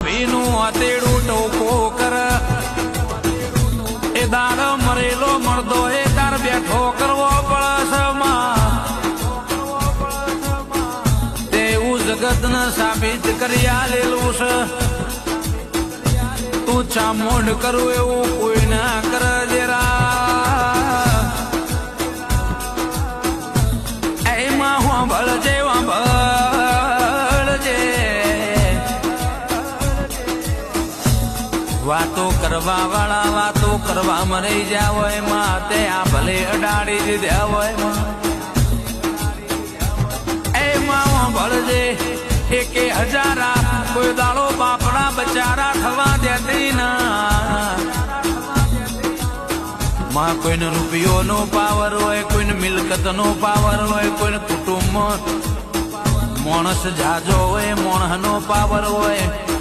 ભીનું હતેડું ટોકો કર એ દાર મરેલો મળદો એ તાર બેઠો કરવો પડશે તેવું જગતને સાબિત કરી આલેલું છે તું ચામોંડ કરું એવું કોઈ ના કર જેરા એમાં હું ભળજે વાતો કરવા વાળા વાતો કરવા મરી જા હોય માં તે આ ભલે અડાડી દીધા હોય એમાં ભળજે એકે હજારા કોઈ દાડો બાપડા બચારા થવા દેતી ના માં કોઈને રૂપિયો નો પાવર હોય કોઈને મિલકત નો પાવર હોય કોઈને કુટુંબ માણસ જાજો હોય મોણસ નો પાવર હોય